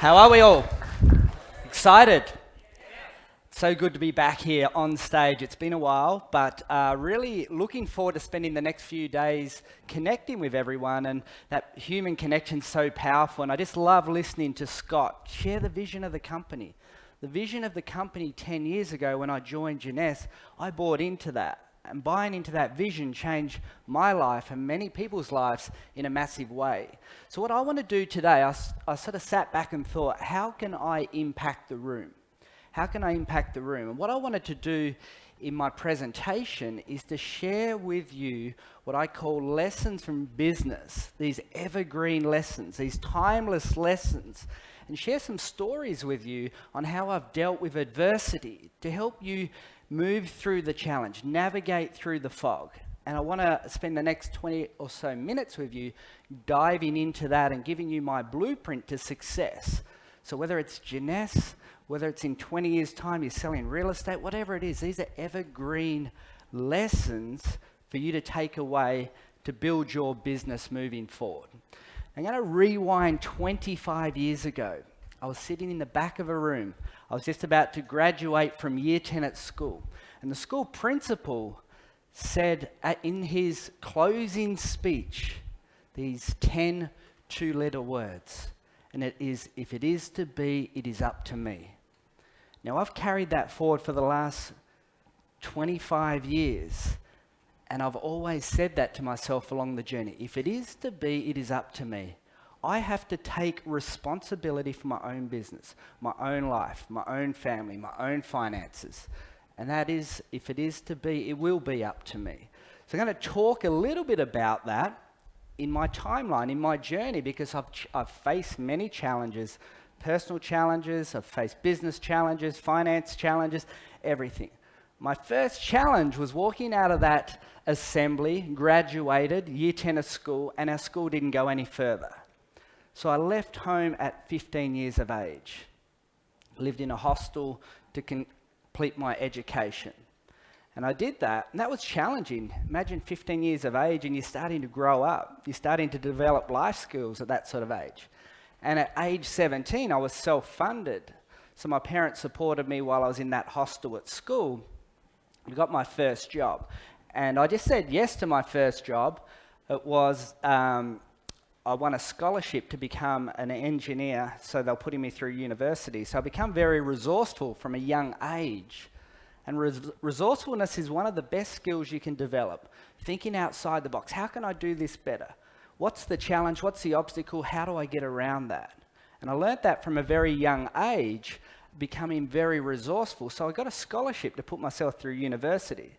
How are we all? Excited? So good to be back here on stage. It's been a while, but really looking forward to spending the next few days connecting with everyone, and that human connection's so powerful. And I just love listening to Scott share the vision of the company. The vision of the company 10 years ago when I joined Jeunesse, I bought into that. And buying into that vision changed my life and many people's lives in a massive way. So what I want to do today, I sort of sat back and thought, how can I impact the room? How can I impact the room? And what I wanted to do in my presentation is to share with you what I call lessons from business, these evergreen lessons, these timeless lessons, and share some stories with you on how I've dealt with adversity to help you move through the challenge, navigate through the fog. And I want to spend the next 20 or so minutes with you diving into that and giving you my blueprint to success. So whether it's Jeunesse, whether it's in 20 years' time you're selling real estate, whatever it is, these are evergreen lessons for you to take away to build your business moving forward. I'm going to rewind 25 years ago. I was sitting in the back of a room. I was just about to graduate from year 10 at school. And the school principal said in his closing speech, these 10 two-letter words. And it is, if it is to be, it is up to me. Now I've carried that forward for the last 25 years. And I've always said that to myself along the journey. If it is to be, it is up to me. I have to take responsibility for my own business, my own life, my own family, my own finances. And that is, if it is to be, it will be up to me. So I'm going to talk a little bit about that in my timeline, in my journey, because I've faced many challenges, personal challenges, I've faced business challenges, finance challenges, everything. My first challenge was walking out of that assembly, graduated, year 10 of school, and our school didn't go any further. So I left home at 15 years of age, lived in a hostel to complete my education. And I did that, and that was challenging. Imagine 15 years of age and you're starting to grow up. You're starting to develop life skills at that sort of age. And at age 17, I was self-funded. So my parents supported me while I was in that hostel at school. I got my first job. And I just said yes to my first job. It was... I won a scholarship to become an engineer, so they're putting me through university. So I become very resourceful from a young age. And resourcefulness is one of the best skills you can develop. Thinking outside the box. How can I do this better? What's the challenge? What's the obstacle? How do I get around that? And I learnt that from a very young age, becoming very resourceful. So I got a scholarship to put myself through university.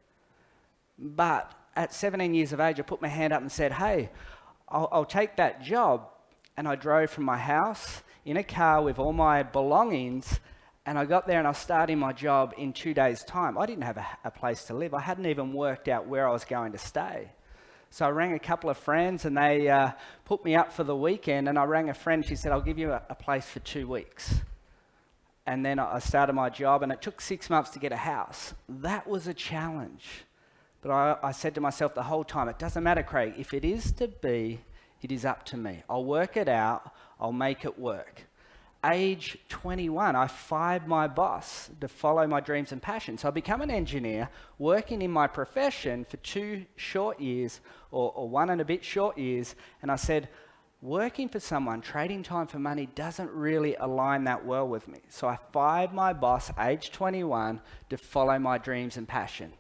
But at 17 years of age, I put my hand up and said, hey, I'll take that job. And I drove from my house in a car with all my belongings, and I got there and I was starting my job in 2 days' time. I didn't have a place to live. I hadn't even worked out where I was going to stay. So I rang a couple of friends and they put me up for the weekend, and I rang a friend. She said, I'll give you a place for 2 weeks. And then I started my job, and it took 6 months to get a house. That was a challenge. But I said to myself the whole time, it doesn't matter, Craig. If it is to be, it is up to me. I'll work it out. I'll make it work. Age 21, I fired my boss to follow my dreams and passions. So I become an engineer, working in my profession for 2 short years, or 1 and a bit short years. And I said, working for someone, trading time for money doesn't really align that well with me. So I fired my boss, age 21, to follow my dreams and passion.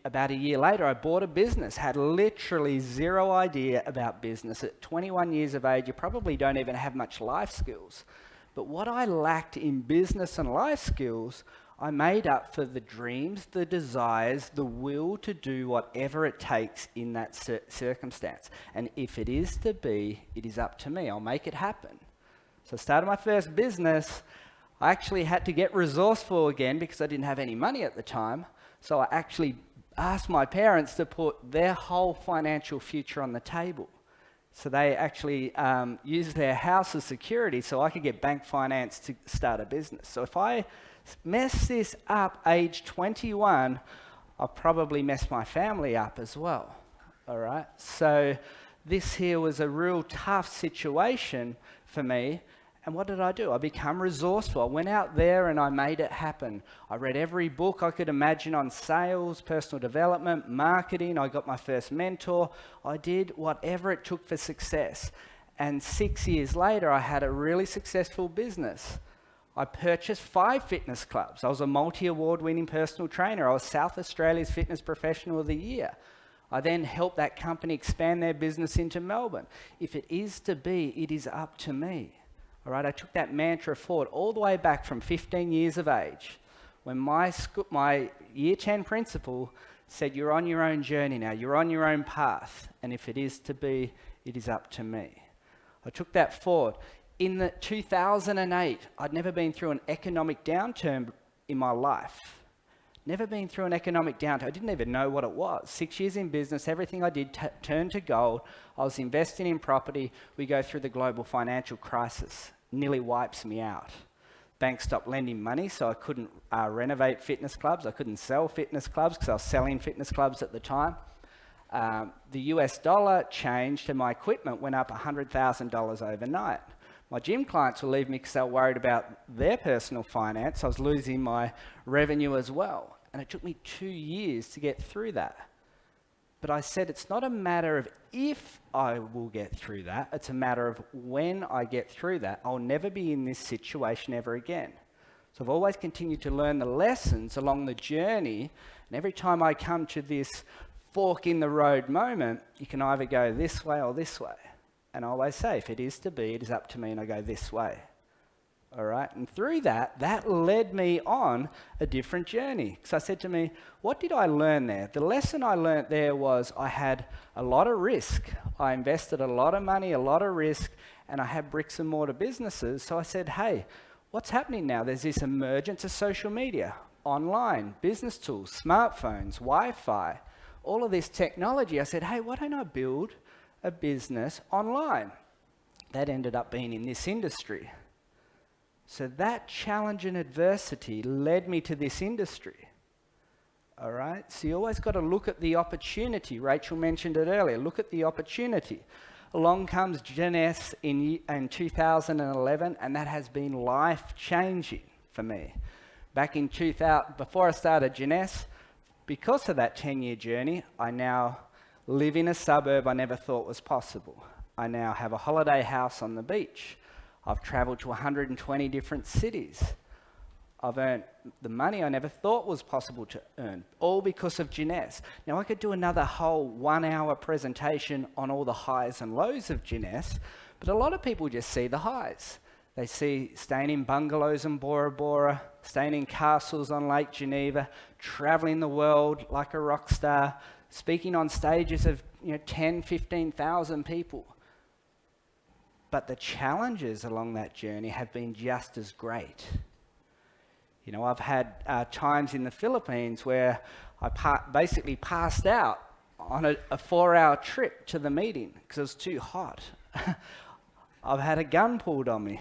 About a year later, I bought a business, had literally zero idea about business. At 21 years of age, you probably don't even have much life skills. But what I lacked in business and life skills, I made up for the dreams, the desires, the will to do whatever it takes in that circumstance. And if it is to be, it is up to me. I'll make it happen. So I started my first business. I actually had to get resourceful again because I didn't have any money at the time. So I actually asked my parents to put their whole financial future on the table. So they actually used their house as security so I could get bank finance to start a business. So if I mess this up age 21, I'll probably mess my family up as well. All right. So this here was a real tough situation for me. And what did I do? I became resourceful. I went out there and I made it happen. I read every book I could imagine on sales, personal development, marketing. I got my first mentor. I did whatever it took for success. And 6 years later, I had a really successful business. I purchased 5 fitness clubs. I was a multi-award winning personal trainer. I was South Australia's Fitness Professional of the Year. I then helped that company expand their business into Melbourne. If it is to be, it is up to me. All right, I took that mantra forward all the way back from 15 years of age, when my year 10 principal said, you're on your own journey now, you're on your own path, and if it is to be, it is up to me. I took that forward. In the 2008, I'd never been through an economic downturn in my life. Never been through an economic downturn. I didn't even know what it was. 6 years in business, everything I did turned to gold. I was investing in property. We go through the global financial crisis. Nearly wipes me out. Banks stopped lending money, so I couldn't renovate fitness clubs. I couldn't sell fitness clubs because I was selling fitness clubs at the time. The US dollar changed and my equipment went up $100,000 overnight. My gym clients will leave me because they were worried about their personal finance. I was losing my revenue as well. And it took me 2 years to get through that. But I said it's not a matter of if I will get through that, it's a matter of when I get through that. I'll never be in this situation ever again. So I've always continued to learn the lessons along the journey, and every time I come to this fork in the road moment, you can either go this way or this way. And I always say, if it is to be, it is up to me, and I go this way. All right? And through that led me on a different journey. So I said to me, what did I learn there? The lesson I learned there was I had a lot of risk. I invested a lot of money, a lot of risk, and I had bricks and mortar businesses. So I said, hey, what's happening now? There's this emergence of social media, online, business tools, smartphones, Wi-Fi, all of this technology. I said, hey, why don't I build a business online? That ended up being in this industry. So that challenge and adversity led me to this industry. All right? So you always got to look at the opportunity. Rachel mentioned it earlier. Look at the opportunity. Along comes Jeunesse in 2011, and that has been life-changing for me. Back in 2000, before I started Jeunesse, because of that 10-year journey, I now live in a suburb I never thought was possible. I now have a holiday house on the beach. I've traveled to 120 different cities. I've earned the money I never thought was possible to earn, all because of Jeunesse. Now, I could do another whole 1 hour presentation on all the highs and lows of Jeunesse, but a lot of people just see the highs. They see staying in bungalows in Bora Bora, staying in castles on Lake Geneva, traveling the world like a rock star, speaking on stages of 10, 15,000 people. But the challenges along that journey have been just as great. I've had times in the Philippines where I basically passed out on a 4-hour trip to the meeting because it was too hot. I've had a gun pulled on me.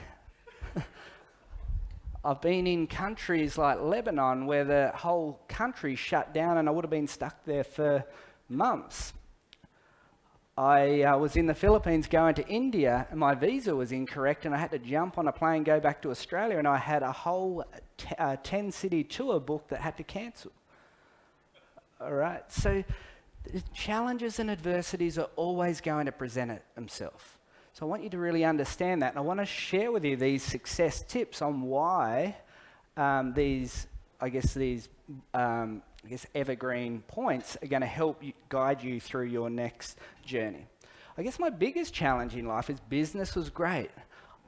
I've been in countries like Lebanon where the whole country shut down and I would have been stuck there for months. I was in the Philippines going to India and my visa was incorrect and I had to jump on a plane, go back to Australia, and I had a whole 10-city tour booked that had to cancel. All right, so the challenges and adversities are always going to present themselves. So I want you to really understand that, and I want to share with you these success tips on why these evergreen points are going to help you, guide you through your next journey. I guess my biggest challenge in life is business was great.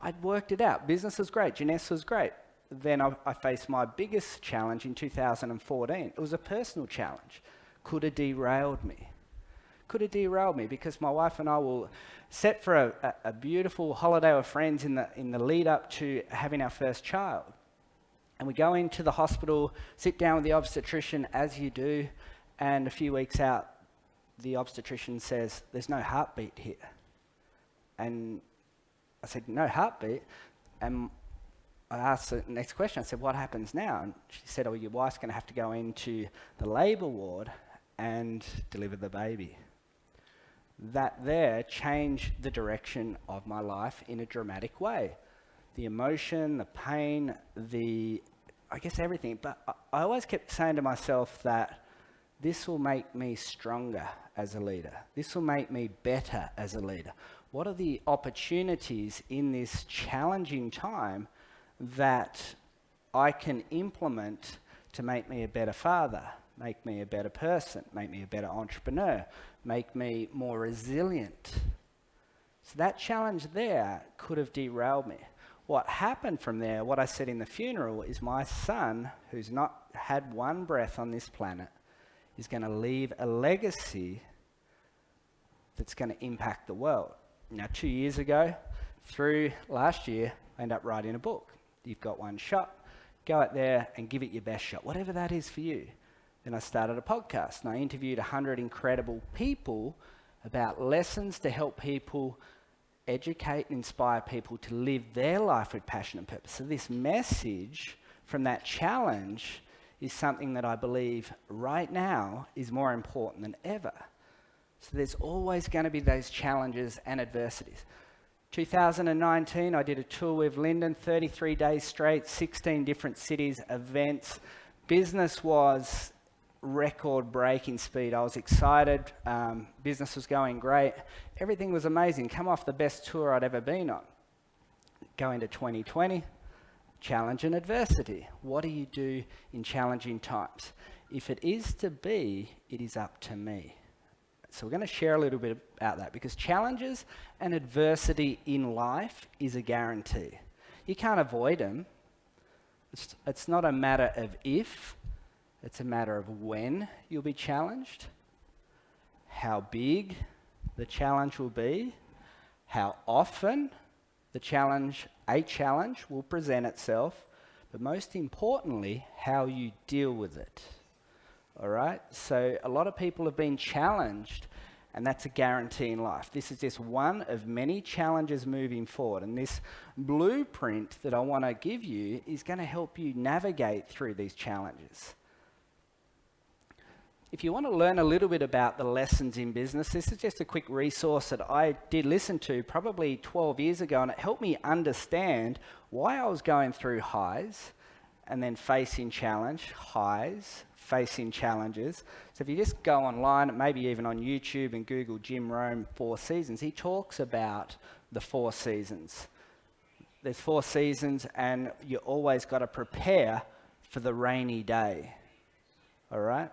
I'd worked it out. Business was great. Jeunesse was great. Then I faced my biggest challenge in 2014. It was a personal challenge. Could have derailed me. Because my wife and I were set for a beautiful holiday with friends in the lead up to having our first child. And we go into the hospital, sit down with the obstetrician as you do, and a few weeks out, the obstetrician says, there's no heartbeat here. And I said, no heartbeat? And I asked the next question, I said, what happens now? And she said, your wife's going to have to go into the labour ward and deliver the baby. That there changed the direction of my life in a dramatic way. the emotion, the pain, I guess everything. But I always kept saying to myself that this will make me stronger as a leader. This will make me better as a leader. What are the opportunities in this challenging time that I can implement to make me a better father, make me a better person, make me a better entrepreneur, make me more resilient? So that challenge there could have derailed me. What happened from there, what I said in the funeral, is my son, who's not had one breath on this planet, is going to leave a legacy that's going to impact the world. Now, 2 years ago, through last year, I ended up writing a book. You've got one shot. Go out there and give it your best shot, whatever that is for you. Then I started a podcast, and I interviewed 100 incredible people about lessons to help people educate and inspire people to live their life with passion and purpose. So this message from that challenge is something that I believe right now is more important than ever. So there's always going to be those challenges and adversities. 2019, I did a tour with Lyndon, 33 days straight, 16 different cities, events. Business was record-breaking speed. I was excited. Business was going great. Everything was amazing. Come off the best tour I'd ever been on. Go into 2020, challenge and adversity. What do you do in challenging times? If it is to be, it is up to me. So we're going to share a little bit about that, because challenges and adversity in life is a guarantee. You can't avoid them. It's not a matter of if, it's a matter of when you'll be challenged, how big the challenge will be, how often a challenge will present itself, but most importantly, how you deal with it. All right? So a lot of people have been challenged, and that's a guarantee in life. This is just one of many challenges moving forward, and this blueprint that I want to give you is going to help you navigate through these challenges. If you want to learn a little bit about the lessons in business, this is just a quick resource that I did listen to probably 12 years ago, and it helped me understand why I was going through highs and then facing challenge, highs, facing challenges. So if you just go online, maybe even on YouTube, and Google Jim Rohn 4 Seasons, he talks about the 4 seasons. There's 4 seasons, and you always got to prepare for the rainy day. All right?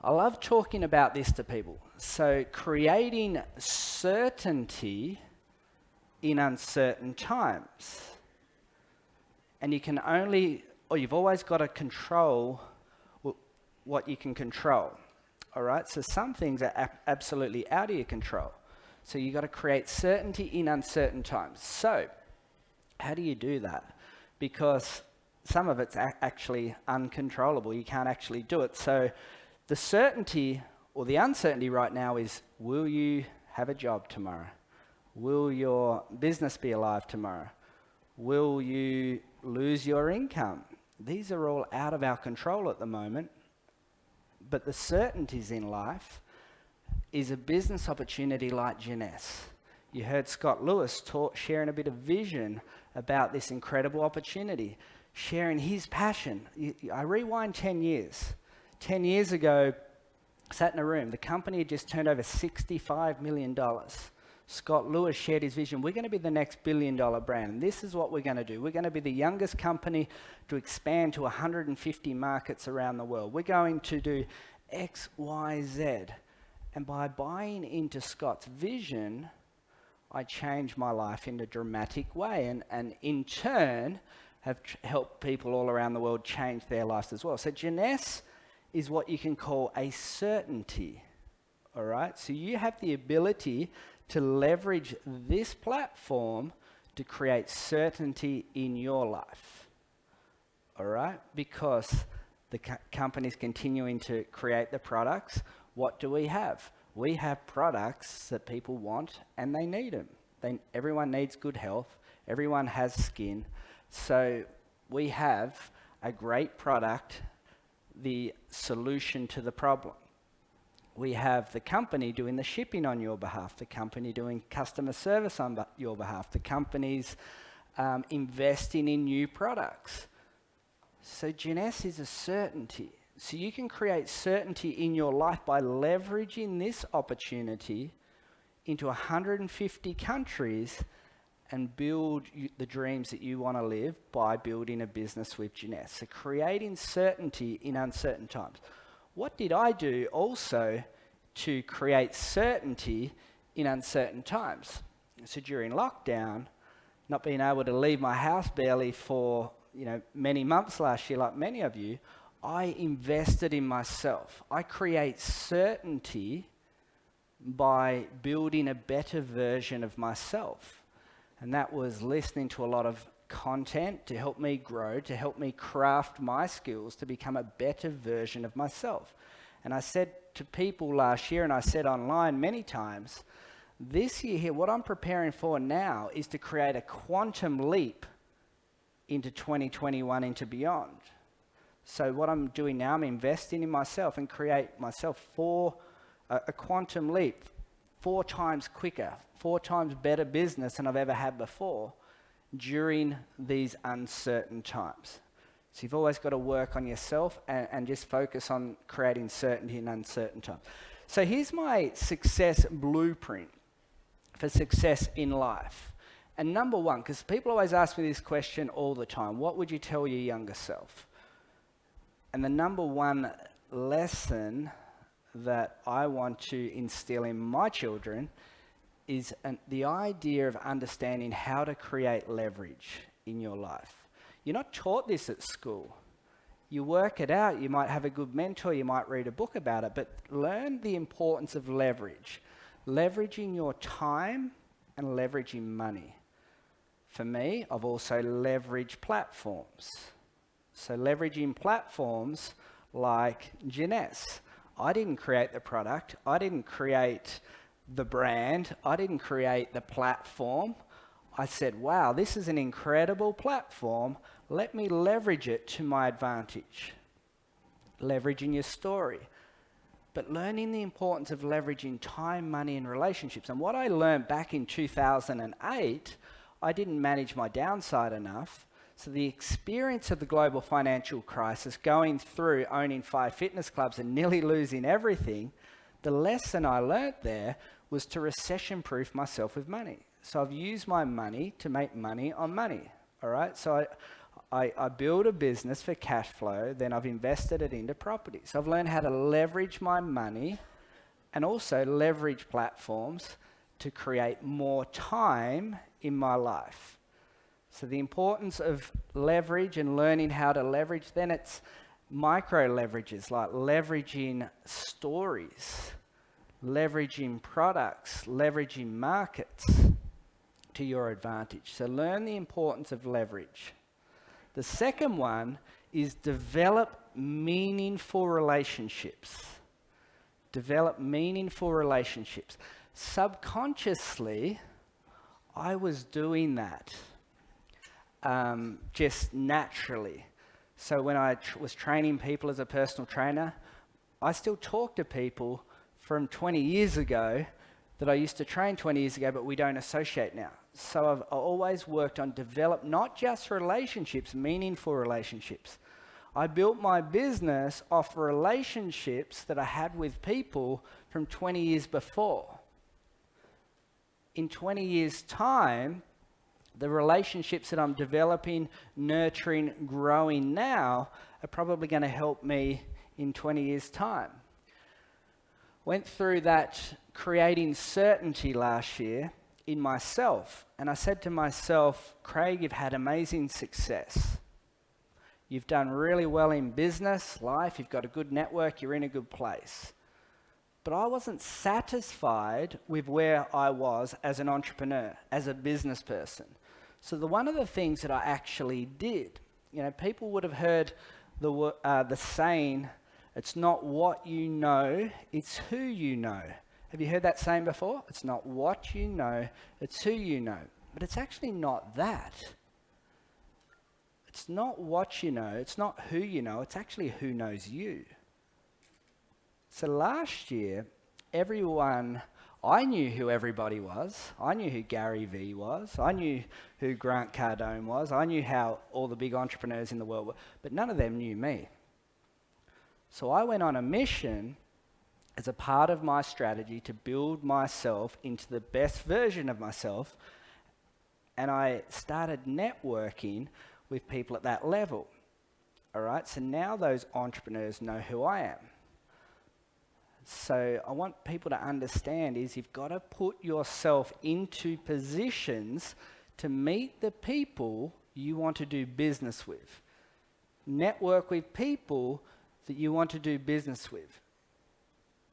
I love talking about this to people. So creating certainty in uncertain times. And you can only, or you've always got to control what you can control. All right? So some things are absolutely out of your control. So you've got to create certainty in uncertain times. So how do you do that? Because some of it's actually uncontrollable. You can't actually do it. So the certainty or the uncertainty right now is, will you have a job tomorrow? Will your business be alive tomorrow? Will you lose your income? These are all out of our control at the moment. But the certainties in life is a business opportunity like Jeunesse. You heard Scott Lewis sharing a bit of vision about this incredible opportunity, sharing his passion. I rewind 10 years. 10 years ago, sat in a room. The company had just turned over $65 million. Scott Lewis shared his vision. We're going to be the next billion-dollar brand. And this is what we're going to do. We're going to be the youngest company to expand to 150 markets around the world. We're going to do X, Y, Z. And by buying into Scott's vision, I changed my life in a dramatic way. And in turn, have helped people all around the world change their lives as well. So Jeunesse is what you can call a certainty, all right? So you have the ability to leverage this platform to create certainty in your life, all right? Because the company's continuing to create the products. What do we have? We have products that people want and they need them. Everyone needs good health. Everyone has skin. So we have a great product, the solution to the problem. We have the company doing the shipping on your behalf, the company doing customer service on your behalf, the company's investing in new products. So Jeunesse is a certainty. So you can create certainty in your life by leveraging this opportunity into 150 countries and build the dreams that you want to live by building a business with Jeunesse. So creating certainty in uncertain times. What did I do also to create certainty in uncertain times? So during lockdown, not being able to leave my house barely for many months last year, like many of you, I invested in myself. I create certainty by building a better version of myself. And that was listening to a lot of content to help me grow, to help me craft my skills to become a better version of myself. And I said to people last year, and I said online many times, this year here, what I'm preparing for now is to create a quantum leap into 2021, into beyond. So what I'm doing now, I'm investing in myself and create myself for a quantum leap, 4 times quicker, 4 times better business than I've ever had before during these uncertain times. So you've always got to work on yourself and just focus on creating certainty in uncertain times. So here's my success blueprint for success in life. And number one, because people always ask me this question all the time, what would you tell your younger self? And the number one lesson that I want to instill in my children is the idea of understanding how to create leverage in your life. You're not taught this at school. You work it out. You might have a good mentor. You might read a book about it. But learn the importance of leverage. Leveraging your time and leveraging money. For me, I've also leveraged platforms. So leveraging platforms like Jeunesse. I didn't create the product. I didn't create the brand. I didn't create the platform. I said, wow, this is an incredible platform. Let me leverage it to my advantage. Leveraging your story. But learning the importance of leveraging time, money, and relationships. And what I learned back in 2008, I didn't manage my downside enough. So the experience of the global financial crisis, going through owning 5 fitness clubs and nearly losing everything, the lesson I learned there was to recession-proof myself with money. So I've used my money to make money on money, all right? So I build a business for cash flow, then I've invested it into property. So I've learned how to leverage my money and also leverage platforms to create more time in my life. So the importance of leverage and learning how to leverage, then it's micro leverages like leveraging stories, leveraging products, leveraging markets to your advantage. So learn the importance of leverage. The second one is develop meaningful relationships. Develop meaningful relationships. Subconsciously, I was doing that just naturally. So when I was training people as a personal trainer, I still talk to people from 20 years ago that I used to train 20 years ago, but we don't associate now. So I've always worked on develop not just relationships, meaningful relationships. I built my business off relationships that I had with people from 20 years before. In 20 years' time, the relationships that I'm developing, nurturing, growing now are probably going to help me in 20 years' time. Went through that creating certainty last year in myself. And I said to myself, Craig, you've had amazing success. You've done really well in business, life, you've got a good network, you're in a good place. But I wasn't satisfied with where I was as an entrepreneur, as a business person. So one of the things that I actually did, people would have heard the saying, it's not what you know, it's who you know. Have you heard that saying before? It's not what you know, it's who you know. But it's actually not that. It's not what you know, it's not who you know, it's actually who knows you. So last year, I knew who everybody was. I knew who Gary Vee was. I knew who Grant Cardone was. I knew how all the big entrepreneurs in the world were, but none of them knew me. So I went on a mission as a part of my strategy to build myself into the best version of myself, and I started networking with people at that level. All right, so now those entrepreneurs know who I am. So I want people to understand is you've got to put yourself into positions to meet the people you want to do business with. Network with people that you want to do business with.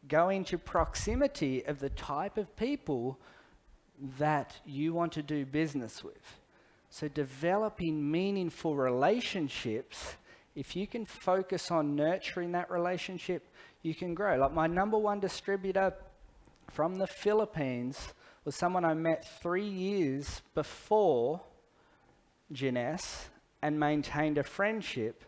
Go into proximity of the type of people that you want to do business with. So developing meaningful relationships, if you can focus on nurturing that relationship, you can grow. Like my number one distributor from the Philippines was someone I met 3 years before Jeunesse and maintained a friendship,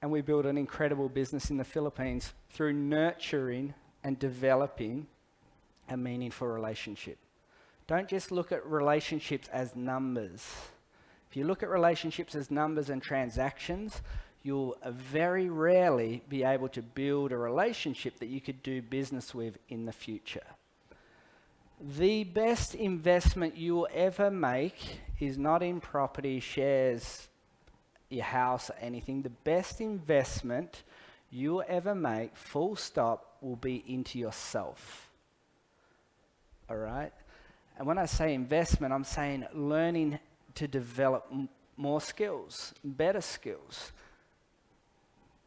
and we built an incredible business in the Philippines through nurturing and developing a meaningful relationship. Don't just look at relationships as numbers. If you look at relationships as numbers and transactions, you'll very rarely be able to build a relationship that you could do business with in the future. The best investment you will ever make is not in property, shares, your house, or anything. The best investment you will ever make, full stop, will be into yourself. All right? And when I say investment, I'm saying learning to develop more skills, better skills.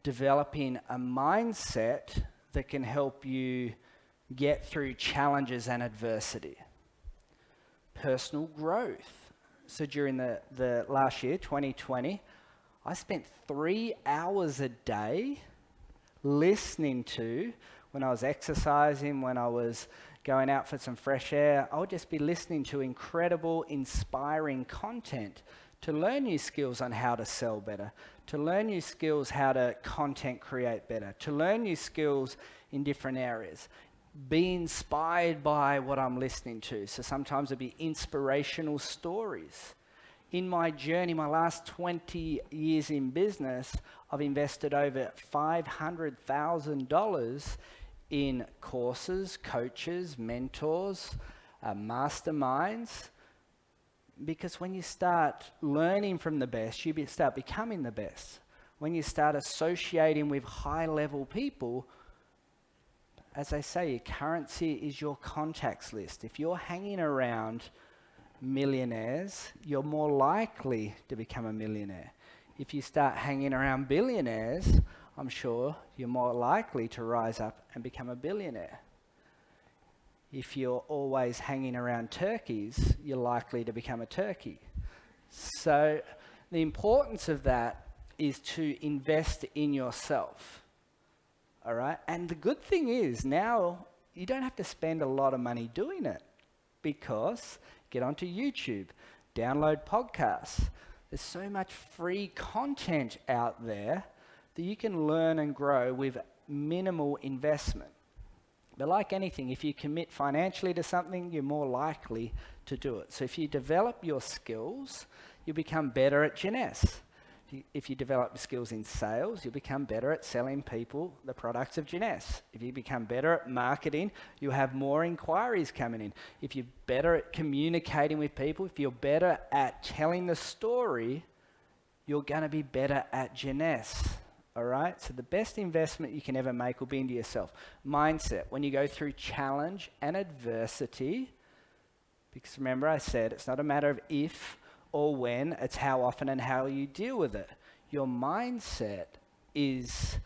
Developing a mindset that can help you get through challenges and adversity. Personal growth. So during the last year, 2020, I spent 3 hours a day listening to, when I was exercising, when I was going out for some fresh air, I would just be listening to incredible, inspiring content to learn new skills on how to sell better, to learn new skills how to content create better, to learn new skills in different areas. Be inspired by what I'm listening to. So sometimes it'd be inspirational stories. In my journey, my last 20 years in business, I've invested over $500,000 in courses, coaches, mentors, masterminds. Because when you start learning from the best, you start becoming the best. When you start associating with high-level people, as I say, your currency is your contacts list. If you're hanging around millionaires, you're more likely to become a millionaire. If you start hanging around billionaires, I'm sure you're more likely to rise up and become a billionaire. If you're always hanging around turkeys, you're likely to become a turkey. So the importance of that is to invest in yourself. All right? And the good thing is now you don't have to spend a lot of money doing it, because get onto YouTube, download podcasts. There's so much free content out there that you can learn and grow with minimal investment. But like anything, if you commit financially to something, you're more likely to do it. So if you develop your skills, you'll become better at Jeunesse. If you develop skills in sales, you'll become better at selling people the products of Jeunesse. If you become better at marketing, you'll have more inquiries coming in. If you're better at communicating with people, if you're better at telling the story, you're going to be better at Jeunesse. All right? So the best investment you can ever make will be into yourself. Mindset. When you go through challenge and adversity, because remember I said it's not a matter of if or when, it's how often and how you deal with it. Your mindset is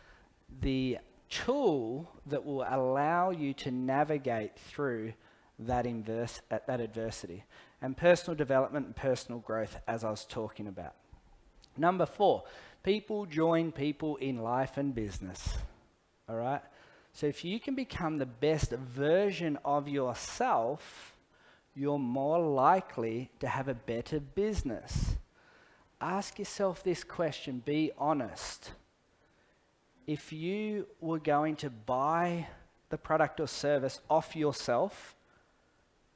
the tool that will allow you to navigate through that adversity. And personal development and personal growth, as I was talking about. Number 4, people join people in life and business. All right? So if you can become the best version of yourself, you're more likely to have a better business. Ask yourself this question, be honest. if you were going to buy the product or service off yourself,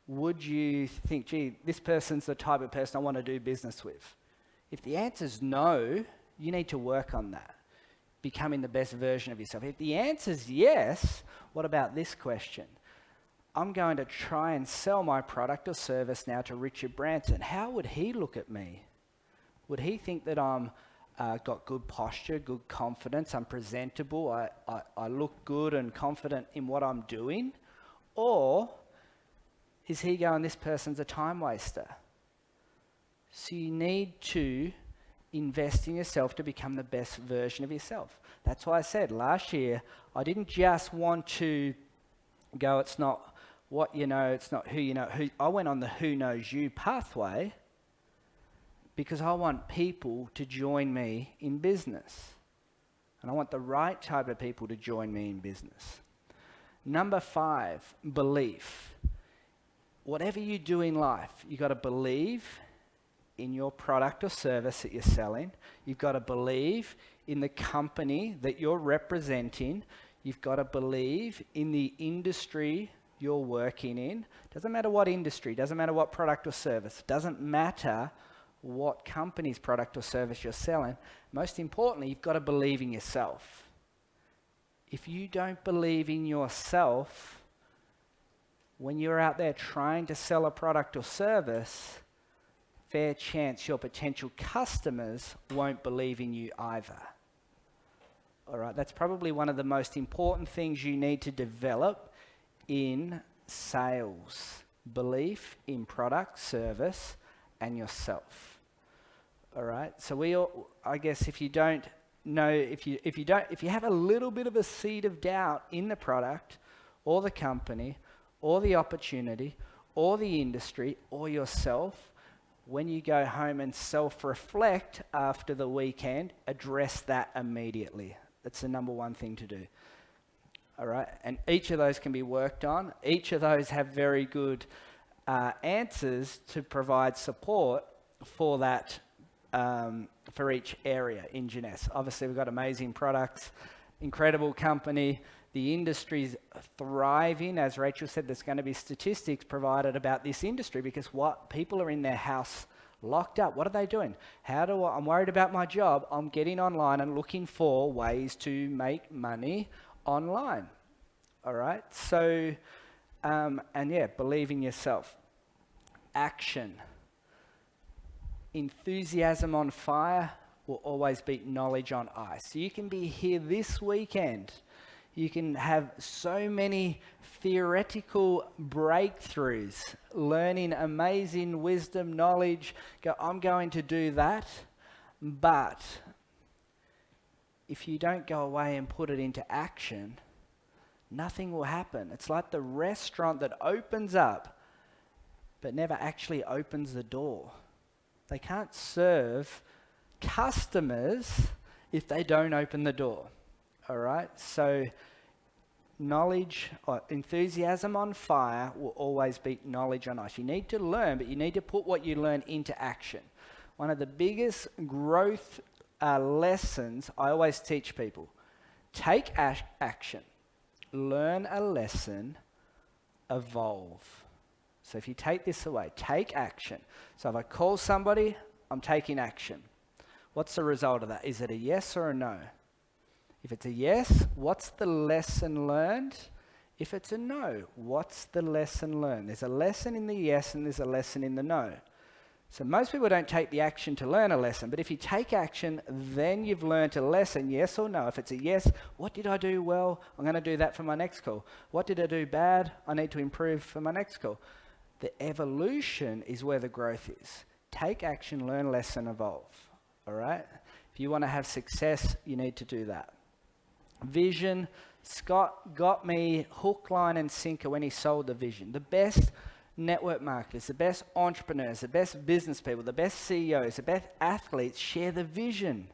would you think, gee, this person's the type of person I want to do business with? If the answer's no, you need to work on that, becoming the best version of yourself. If the answer's yes, what about this question? I'm going to try and sell my product or service now to Richard Branson. How would he look at me? Would he think that I'm got good posture, good confidence, I'm presentable, I look good and confident in what I'm doing? Or is he going, this person's a time waster? So you need to invest in yourself to become the best version of yourself. That's why I said last year, I didn't just want to go, it's not what you know, it's not who you know. I went on the who knows you pathway because I want people to join me in business. And I want the right type of people to join me in business. Number 5, belief. Whatever you do in life, you got to believe in your product or service that you're selling. You've got to believe in the company that you're representing. You've got to believe in the industry you're working in. Doesn't matter what industry, doesn't matter what product or service, doesn't matter what company's product or service you're selling. Most importantly, you've got to believe in yourself. If you don't believe in yourself, when you're out there trying to sell a product or service, fair chance your potential customers won't believe in you either. All right, that's probably one of the most important things you need to develop in sales. Belief in product, service, and yourself. All right, so I guess if you don't know, if you have a little bit of a seed of doubt in the product or the company or the opportunity or the industry or yourself, when you go home and self-reflect after the weekend, address that immediately. That's the number one thing to do. All right, and each of those can be worked on. Each of those have very good answers to provide support for that, for each area in Jeunesse. Obviously, we've got amazing products, incredible company. The industry's thriving. As Rachel said, there's going to be statistics provided about this industry because what people are in their house locked up. What are they doing? I'm worried about my job. I'm getting online and looking for ways to make money online. All right. So, believe in yourself. Action. Enthusiasm on fire will always beat knowledge on ice. So you can be here this weekend. You can have so many theoretical breakthroughs, learning amazing wisdom, knowledge. Go, I'm going to do that. But if you don't go away and put it into action, nothing will happen. It's like the restaurant that opens up but never actually opens the door. They can't serve customers if they don't open the door. All right, so knowledge or enthusiasm on fire will always beat knowledge on ice. You need to learn, but you need to put what you learn into action. One of the biggest growth lessons I always teach people, take action, learn a lesson, evolve. So if you take this away, take action. So if I call somebody, I'm taking action. What's the result of that? Is it a yes or a no? If it's a yes, what's the lesson learned? If it's a no, what's the lesson learned? There's a lesson in the yes and there's a lesson in the no. So most people don't take the action to learn a lesson, but if you take action, then you've learned a lesson, yes or no. If it's a yes, what did I do well? I'm going to do that for my next call. What did I do bad? I need to improve for my next call. The evolution is where the growth is. Take action, learn, lesson, evolve. All right? If you want to have success, you need to do that. Vision. Scott got me hook, line, and sinker when he sold the vision. The best network marketers, the best entrepreneurs, the best business people, the best CEOs, the best athletes share the vision.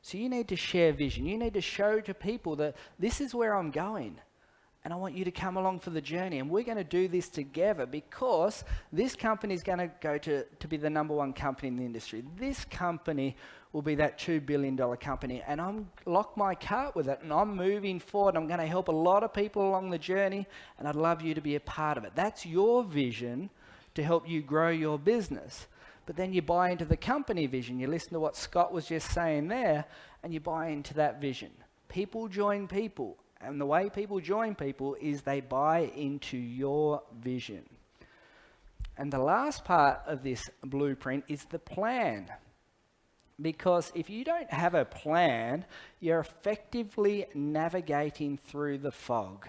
So you need to share vision. You need to show to people that this is where I'm going. And I want you to come along for the journey. And we're going to do this together because this company is going to go to be the number one company in the industry. This company will be that $2 billion company. And I'm locked my cart with it. And I'm moving forward. I'm going to help a lot of people along the journey. And I'd love you to be a part of it. That's your vision to help you grow your business. But then you buy into the company vision. You listen to what Scott was just saying there. And you buy into that vision. People join people. And the way people join people is they buy into your vision. And the last part of this blueprint is the plan. Because if you don't have a plan, you're effectively navigating through the fog.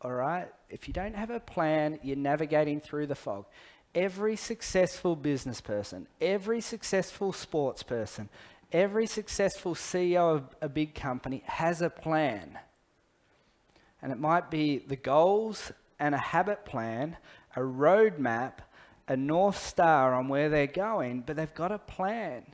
All right? If you don't have a plan, you're navigating through the fog. Every successful business person, every successful sports person, every successful CEO of a big company has a plan. And it might be the goals and a habit plan, a roadmap, a North Star on where they're going, but they've got a plan.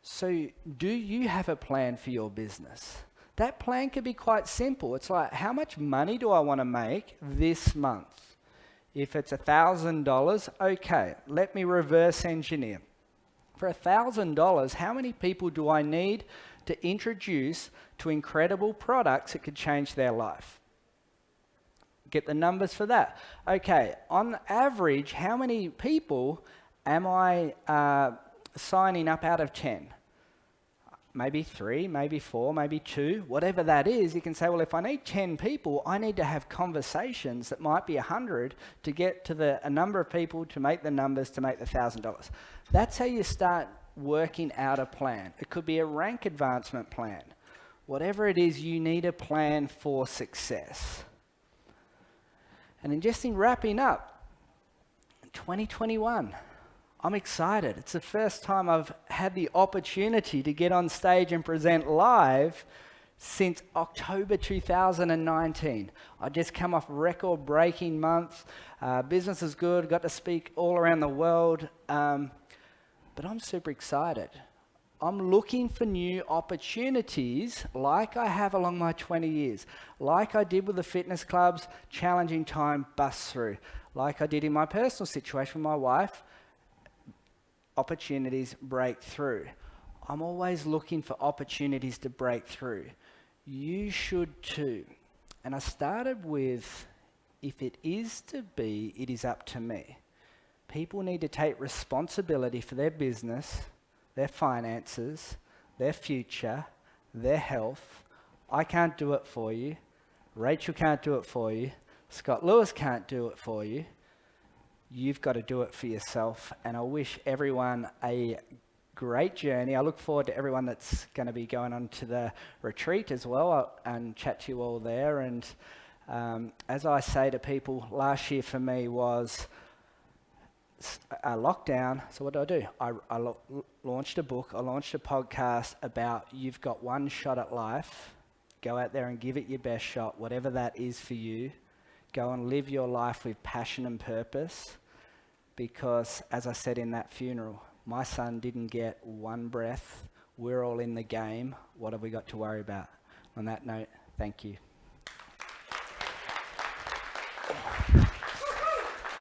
So do you have a plan for your business? That plan could be quite simple. It's like, how much money do I want to make this month? If it's $1,000, okay, let me reverse engineer. For $1,000, how many people do I need to introduce to incredible products that could change their life? Get the numbers for that. Okay, on average, how many people am I signing up out of 10? Maybe 3, maybe 4, maybe 2, whatever that is. You can say, well, if I need 10 people, I need to have conversations that might be 100 to get to a number of people to make the numbers to make the $1,000. That's how you start working out a plan. It could be a rank advancement plan. Whatever it is, you need a plan for success. And then just in wrapping up, 2021, I'm excited. It's the first time I've had the opportunity to get on stage and present live since October 2019. I just come off record-breaking month. Business is good. Got to speak all around the world. But I'm super excited. I'm looking for new opportunities like I have along my 20 years. Like I did with the fitness clubs, challenging time, bust through. Like I did in my personal situation with my wife, opportunities break through. I'm always looking for opportunities to break through. You should too. And I started with, if it is to be, it is up to me. People need to take responsibility for their business, their finances, their future, their health. I can't do it for you. Rachel can't do it for you. Scott Lewis can't do it for you. You've got to do it for yourself. And I wish everyone a great journey. I look forward to everyone that's going to be going on to the retreat as well and chat to you all there. And as I say to people, last year for me was a lockdown. So what do? I launched a book. I launched a podcast about you've got one shot at life. Go out there and give it your best shot, whatever that is for you. Go and live your life with passion and purpose. Because, as I said in that funeral, my son didn't get one breath. We're all in the game. What have we got to worry about? On that note, thank you.